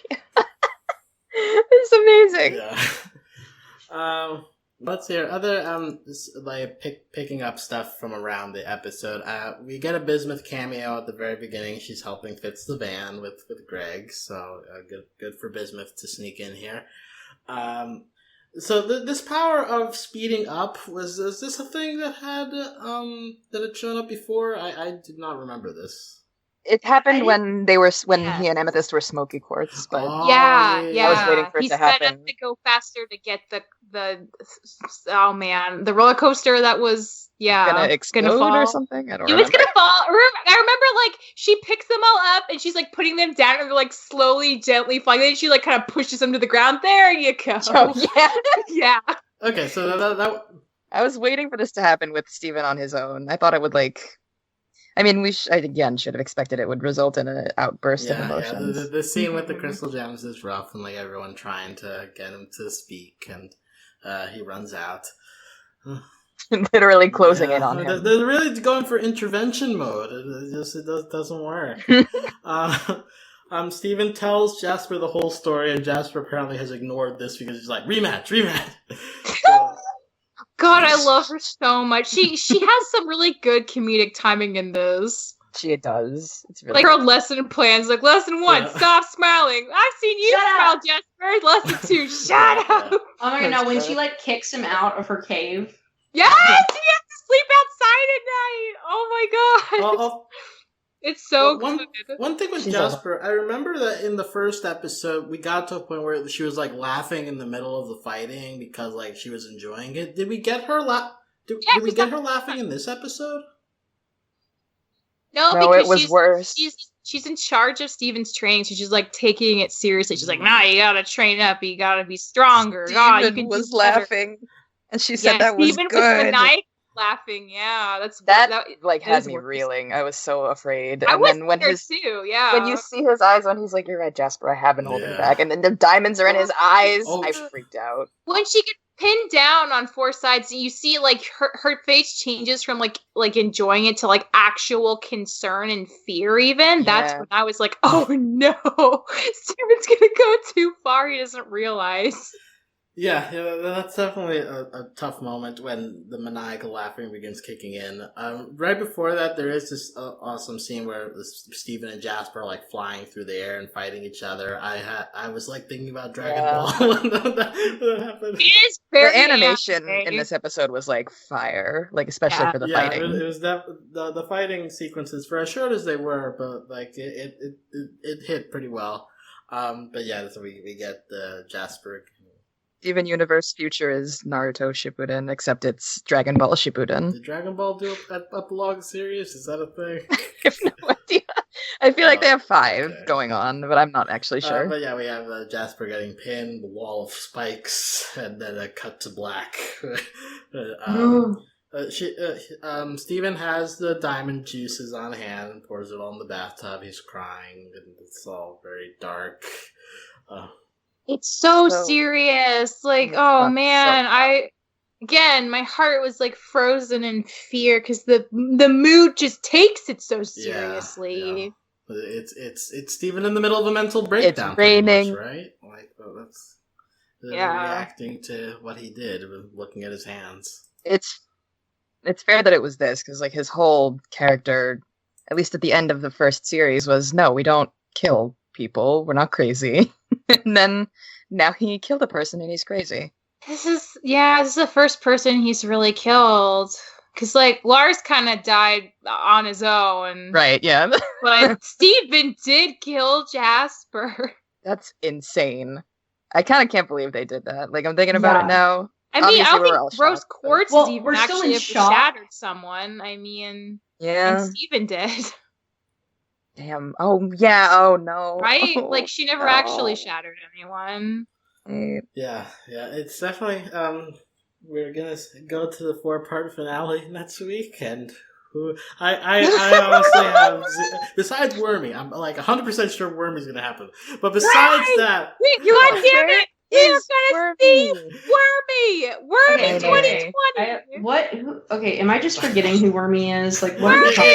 It's amazing. Yeah. Let's hear other like picking up stuff from around the episode. We get a Bismuth cameo at the very beginning. She's helping fix the van with Greg, so good for Bismuth to sneak in here. So this power of speeding up is this a thing that had shown up before? I did not remember this. It happened when Yeah. he and Amethyst were smoky quartz, but Yeah. I was waiting for it He to sped happen. up to go faster to get the the roller coaster that was gonna explode fall. or something. I don't It remember. was gonna fall. I remember like she picks them all up and she's like putting them down and they're like slowly, gently falling. Then she like kind of pushes them to the ground. There you go. Oh, yeah. Yeah. Okay, so that I was waiting for this to happen with Steven on his own. I thought it would I mean, I again should have expected it would result in an outburst of emotions. The scene with the crystal gems is rough, and like everyone trying to get him to speak, and he runs out. Literally closing in on him. They're really going for intervention mode. It doesn't work. Steven tells Jasper the whole story, and Jasper apparently has ignored this because he's like, rematch. So, God, I love her so much. She has some really good comedic timing in this. She does. It's really Like her lesson plans, like lesson 1, Yeah. stop smiling. I've seen you Shut smile, up. Jasper. Lesson 2, shut up. Oh my god! That's Now when good. she like kicks him out of her cave, Yes, yes, sleep outside at night. Oh my god. Well, It's so one, good. one thing with She's Jasper, I remember that in the first episode, we got to a point where she was like laughing in the middle of the fighting because like she was enjoying it. Did we get her Did we get her laughing in this episode? No, No, because it was worse. She's in charge of Steven's training, so she's like taking it seriously. She's like, nah, you gotta train up, you gotta be stronger. Nah, you Steven can was do better. laughing, and she said that was Steven good. was maniac laughing. Yeah, That that had is me worse. reeling. I was so afraid. I And was then when scared too. Yeah, when you see his eyes when he's like, "You're right, Jasper, I have been holding Yeah. back," and then the diamonds are in his eyes, Oh. I freaked out. when she gets pinned down on four sides, you see like her face changes from like enjoying it to like actual concern and fear. Even that's Yeah. when I was like, oh no, Steven's gonna go too far. He doesn't realize. Yeah, that's definitely a tough moment when the maniacal laughing begins kicking in. Right before that, there is this awesome scene where Steven and Jasper are like flying through the air and fighting each other. I was like thinking about Dragon Ball when that happened. It is very The animation anime. in this episode was like fire, like especially Yeah. for the Yeah, fighting. it was the fighting sequences, for as short as they were, but like it hit pretty well. But yeah, so we get Jasper. Steven Universe Future is Naruto Shippuden, except it's Dragon Ball Shippuden. Did Dragon Ball do an epilogue series? Is that a thing? I have no idea. I feel like they have 5 okay. going on, but I'm not actually sure. But yeah, we have Jasper getting pinned, the wall of spikes, and then a cut to black. Steven has the diamond juices on hand and pours it all in the bathtub. He's crying, and it's all very dark. It's so So- serious. Like, It's oh not man, again, my heart was like frozen in fear because the mood just takes it so seriously. Yeah. It's Steven in the middle of a mental breakdown. raining. pretty much, right? Like that's Yeah. reacting to what he did, looking at his hands. It's fair that it was this, because like his whole character, at least at the end of the first series, was no, we don't kill people. We're not crazy. And then now he killed a person and he's crazy. This is the first person he's really killed. Cause like Lars kind of died on his own, Right, yeah. but Steven did kill Jasper. That's insane. I kind of can't believe they did that. Like, I'm thinking about it now. I mean, Obviously, I don't we were all think Rose shocked, but- Quartz Well, is even we're still actually in ever shock. shattered someone. I mean, Yeah. and Steven did, Damn. Oh, yeah. Oh, no. right? Oh, Like she never no. actually shattered anyone. Yeah, it's definitely. We're gonna go to the 4-part finale next week, and I honestly have. Besides Wormy, I'm like 100% sure Wormy's gonna happen. But besides Right! that, You God damn it! We're Is gonna see Wormy. Wormy Okay, 2020. Okay, am I just forgetting who Wormy is? Like, what are you Wormy! talking?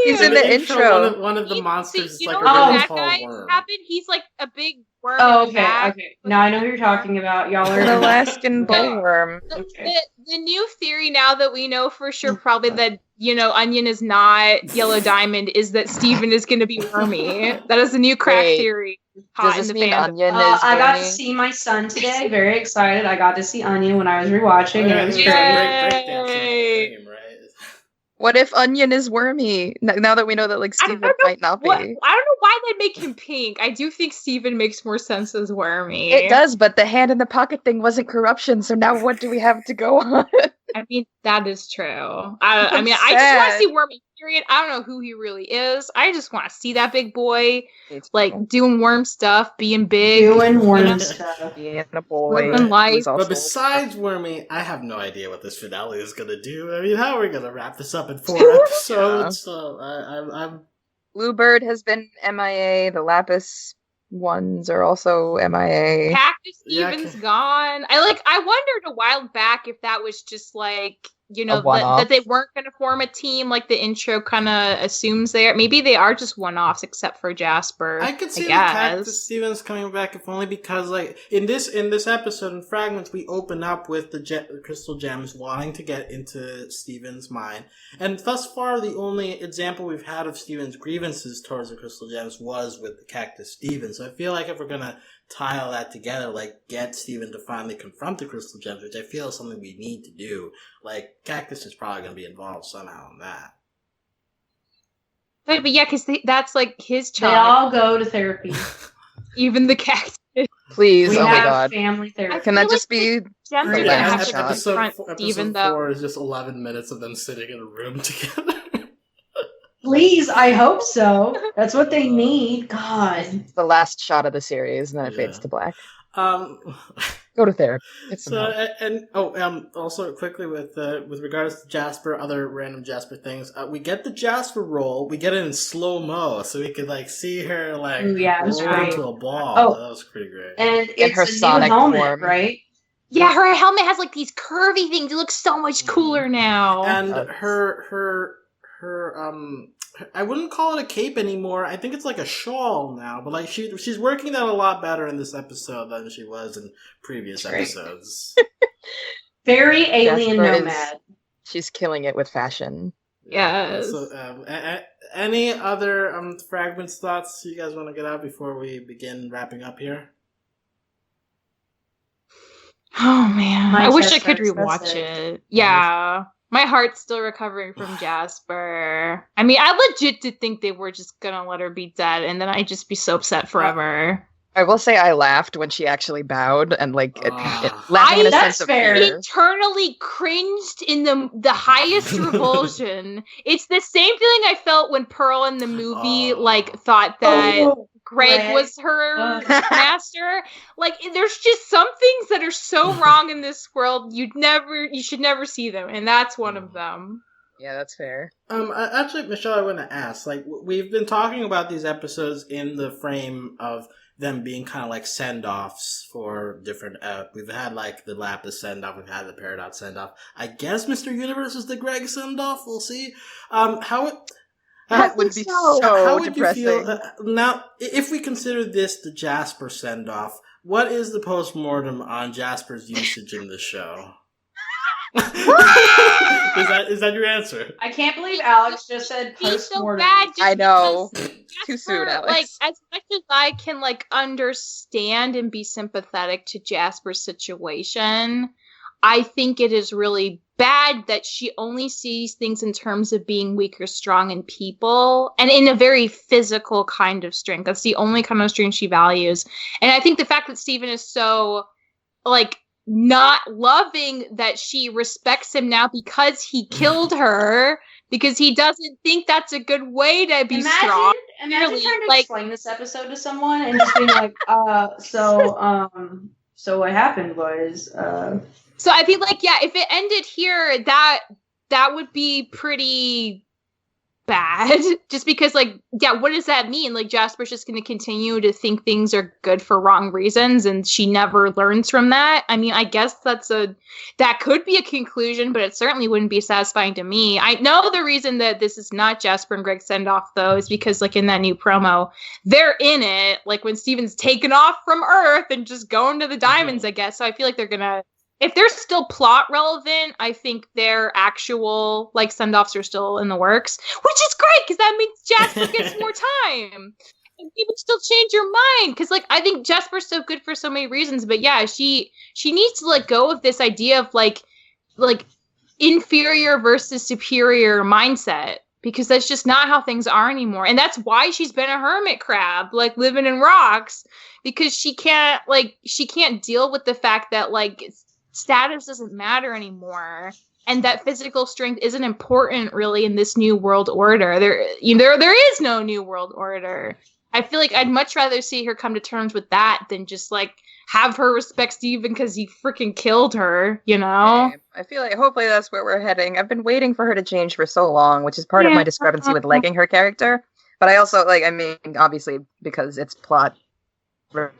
He's in the intro. One of the See, monsters is you like know a what really that tall guy worm. happened? He's like a big worm. Oh, in the okay, back. okay. Now I know who you're talking about. Y'all are An Alaskan Okay. bullworm. Okay. The new theory now that we know for sure probably that Onion is not Yellow Diamond is that Steven is going to be Wormy. That is the new crack Wait, theory. Does Hot in this the mean fandom. Onion is I got to Wormy? see my son today. Very excited. I got to see Onion when I was rewatching, and it was Yay! great. Breakdancing game, right? What if Onion is Wormy? Now that we know that like I don't Steven know might not be. I don't know why they make him pink. I do think Steven makes more sense as Wormy. It does, but the hand in the pocket thing wasn't corruption, so now what do we have to go on? I mean, that is true. I mean, I just want Sad. to see Wormy, period. I don't know who he really is. I just want to see that big boy, like, doing worm stuff, being big. Doing worm know? stuff. being a boy. Living life. who's also- But besides Wormy, I have no idea what this finale is going to do. I mean, how are we going to wrap this up in 4 episodes? So I'm Bluebird has been MIA. The Lapis ones are also MIA. Cactus Yeah, Steven's gone. I wondered a while back if that was just like, one-off. that they weren't going to form a team like the intro kind of assumes they are. Maybe they are just one-offs except for Jasper. I could see the guess. Cactus Stevens coming back, if only because, like, in this episode in Fragments, we open up with the crystal gems wanting to get into Stevens' mind, and thus far the only example we've had of Stevens' grievances towards the crystal gems was with the Cactus Stevens. So I feel like if we're gonna tie all that together, like get Steven to finally confront the crystal gems, which I feel is something we need to do. Like Cactus is probably going to be involved somehow in that. But yeah, because that's like his They child. all go to therapy. Even the cactus. Please, We oh my have god. family therapy. Can that just be Gems are the gonna last have to shot? confront Steven, though. 4 is just 11 minutes of them sitting in a room together. Please, I hope so. That's what they need. God. the last shot of the series, and then it fades Yeah. to black? Um, Go to therapy. It's some so help. also quickly with regards to Jasper, other random Jasper things, we get the Jasper roll. We get it in slow mo, so we could like see her like Ooh, yeah, it was roll great. into a ball. Oh. That was pretty great. And it's her a new sonic helmet, form. right? Yeah, her helmet has like these curvy things. It looks so much cooler now. And Oh. her I wouldn't call it a cape anymore. I think it's like a shawl now. But like she's working that a lot better in this episode than she was in previous Great. episodes. Very alien Jasper is- nomad. She's killing it with fashion. Yes. So, any other fragments thoughts you guys want to get out before we begin wrapping up here? Oh man, My I wish I chest could hurts, rewatch that's it. it. Yeah, my heart's still recovering from Jasper. I mean, I legit did think they were just gonna let her be dead, and then I'd just be so upset forever. I will say I laughed when she actually bowed and Ah. laughing in a That's sense of fair. fear. Eternally cringed in the highest revulsion. It's the same feeling I felt when Pearl in the movie thought that Oh, Greg was her Uh. master. Like, there's just some things that are so wrong in this world. You should never see them, and that's one of them. Yeah, that's fair. Actually, Michelle, I want to ask. Like, we've been talking about these episodes in the frame of them being kind of like send-offs for different. We've had like the Lapis send-off. We've had the Paradox send-off. I guess Mr. Universe is the Greg send-off. We'll see. That would be so how would depressing. you feel now if we consider this the Jasper send-off? What is the post-mortem on Jasper's usage in the show? Is that your answer? I can't believe Alex just said Be so post-mortem. bad. just I know. because Too soon, Jasper, Alex. Like, as much as I can like understand and be sympathetic to Jasper's situation, I think it is really bad that she only sees things in terms of being weak or strong in people and in a very physical kind of strength. That's the only kind of strength she values. And I think the fact that Steven is so like not loving that she respects him now because he killed her, because he doesn't think that's a good way to be strong. Imagine Really, trying to like- explain this episode to someone and just being like, so what happened was, So I think, like, yeah, if it ended here, that would be pretty bad. Just because, like, yeah, what does that mean? Like, Jasper's just going to continue to think things are good for wrong reasons, and she never learns from that. I mean, I guess that could be a conclusion, but it certainly wouldn't be satisfying to me. I know the reason that this is not Jasper and Greg send off, though, is because, like, in that new promo, they're in it, like, when Steven's taken off from Earth and just going to the diamonds, I guess. So I feel like they're gonna. If they're still plot relevant, I think their actual like send-offs are still in the works, which is great because that means Jasper gets more time. And people still change your mind because like I think Jasper's so good for so many reasons, but yeah, she needs to let go of this idea of like inferior versus superior mindset, because that's just not how things are anymore. And that's why she's been a hermit crab, like living in rocks, because she can't deal with the fact that like status doesn't matter anymore, and that physical strength isn't important really in this new world order. There is no new world order. I feel like I'd much rather see her come to terms with that than just like have her respect Steven because he freaking killed her, you know? I feel like hopefully that's where we're heading. I've been waiting for her to change for so long, which is part of my discrepancy with liking her character. But I also obviously because it's plot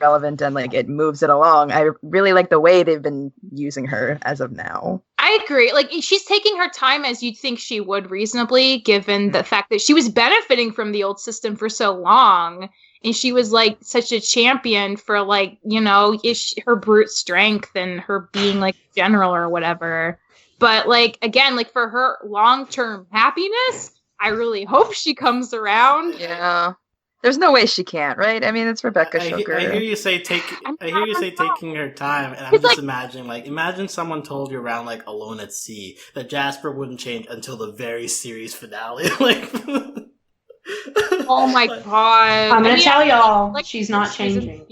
relevant and like it moves it along, I really like the way they've been using her as of now. I agree. Like, she's taking her time as you'd think she would reasonably, given the fact that she was benefiting from the old system for so long, and she was like such a champion for like, you know, her brute strength and her being like general or whatever. But like again, like for her long-term happiness, I really hope she comes around. Yeah. There's no way she can't, right? I mean, it's Rebecca I Sugar. hear you say taking her time, and I'm It's just like- imagining, like, imagine someone told you around, like, Alone at Sea, that Jasper wouldn't change until the very series finale. Like, Oh my like, god! I'm gonna tell y'all, like, she's not changing.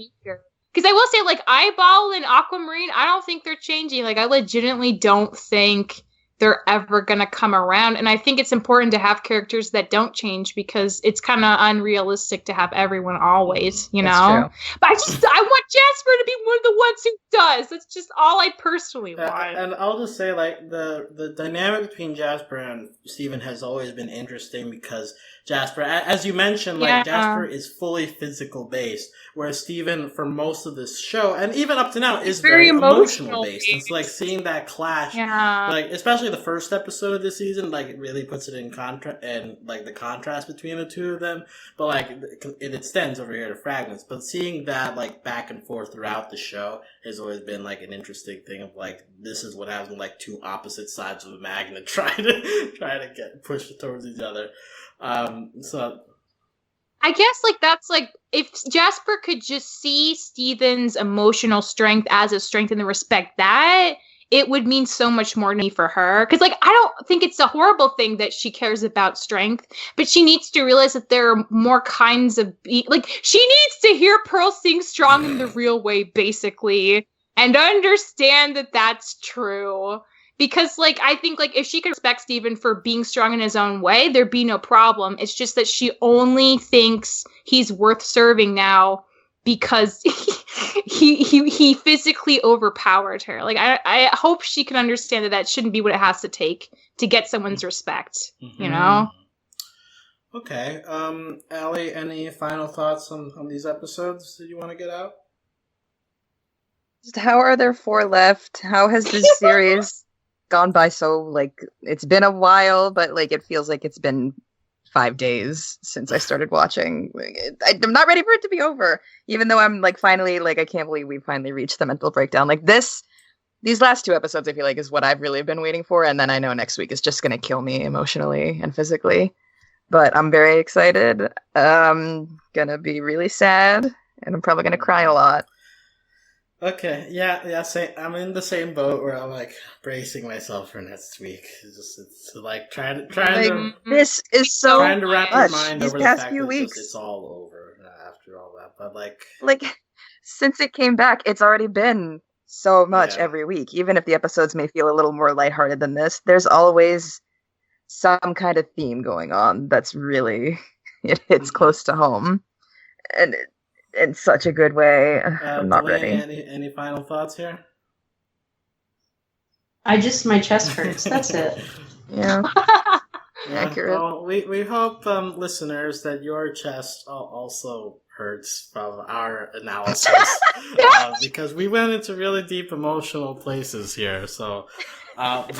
Because I will say, like, Eyeball and Aquamarine, I don't think they're changing. Like, I legitimately don't think they're ever gonna come around. And I think it's important to have characters that don't change because it's kind of unrealistic to have everyone always, you That's know? true. But I want Jasper to be one of the ones who does. That's just all I personally want. And I'll just say, like, the dynamic between Jasper and Steven has always been interesting because Jasper, as you mentioned, like, Yeah. Jasper is fully physical based, whereas Steven, for most of this show, and even up to now, is very emotional based. It's like seeing that clash, Yeah. like, especially the first episode of this season, like, it really puts it in contrast, and, like, the contrast between the two of them, but, like, it extends over here to Fragments, but seeing that, like, back and forth throughout the show has always been, like, an interesting thing of, like, this is what happens when, like, two opposite sides of a magnet try to get pushed towards each other. So I guess, like, that's, like, if Jasper could just see Steven's emotional strength as a strength and respect that, it would mean so much more to me for her. Because, like, I don't think it's a horrible thing that she cares about strength, but she needs to realize that there are more kinds of... like, she needs to hear Pearl sing strong in the real way, basically, and understand that that's true. Because, like, I think, like, if she could respect Steven for being strong in his own way, there'd be no problem. It's just that she only thinks he's worth serving now because he physically overpowered her. Like, I hope she can understand that shouldn't be what it has to take to get someone's respect, you know? Okay. Allie, any final thoughts on these episodes that you want to get out? Just how are there 4 left? How has this series gone by so, like, it's been a while, but, like, it feels like it's been 5 days since I started watching. I'm not ready for it to be over, even though I'm, like, finally, like, I can't believe we finally reached the mental breakdown. Like, these last 2 episodes, I feel like, is what I've really been waiting for, and then I know next week is just gonna kill me emotionally and physically. But I'm very excited. Gonna be really sad, and I'm probably gonna cry a lot. Okay, yeah. I'm in the same boat where I'm, like, bracing myself for next week. It's like trying to This is so trying to wrap your much. mind These over the past fact few that weeks. it's all over after all that. But, like, since it came back, it's already been so much Yeah. every week. Even if the episodes may feel a little more lighthearted than this, there's always some kind of theme going on that's really it hits close to home, and in such a good way. I'm not Delaney, ready. Any final thoughts here? My chest hurts. That's it. Yeah, Yeah, accurate. well, we hope, listeners, that your chest also hurts from our analysis, because we went into really deep emotional places here. So, but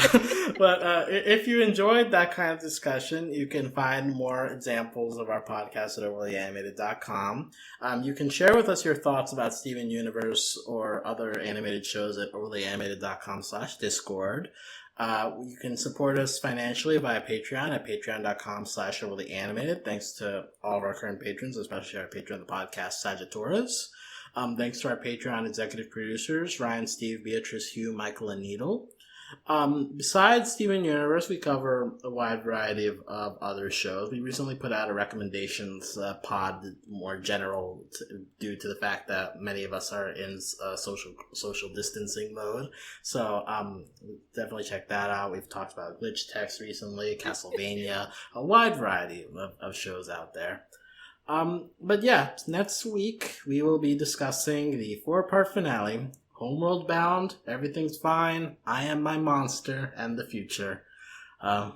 if you enjoyed that kind of discussion, you can find more examples of our podcast at overlyanimated.com. You can share with us your thoughts about Steven Universe or other animated shows at overlyanimated.com/discord. You can support us financially via Patreon at patreon.com/overlyanimated. Thanks to all of our current patrons, especially our patron of the podcast, Sagittarius. Thanks to our Patreon executive producers, Ryan, Steve, Beatrice, Hugh, Michael, and Needle. Besides Steven Universe, we cover a wide variety of other shows. We recently put out a recommendations pod, more general, due to the fact that many of us are in social distancing mode. So definitely check that out. We've talked about Glitch Text recently, Castlevania, a wide variety of shows out there. But yeah, next week we will be discussing the 4-part finale, Homeworld Bound, Everything's Fine, I Am My Monster, and the Future. I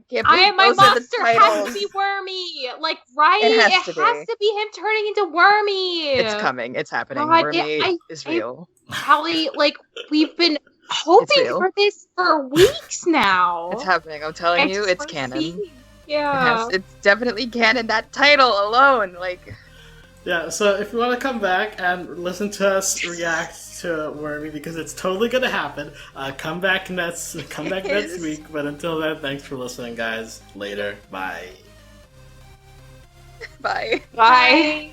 can't I believe Am My those are the Monster has titles. to be Wormy. Like, right? It has It to has be. to be him turning into Wormy. It's coming. It's happening. God, Wormy is real. Hallie, like, we've been hoping real. for this for weeks now. It's happening. I'm telling you, it's canon. Yeah. It's definitely canon. That title alone, like. Yeah, so if you want to come back and listen to us react to Wormy, because it's totally going to happen, come back next week. But until then, thanks for listening, guys. Later. Bye. Bye. Bye.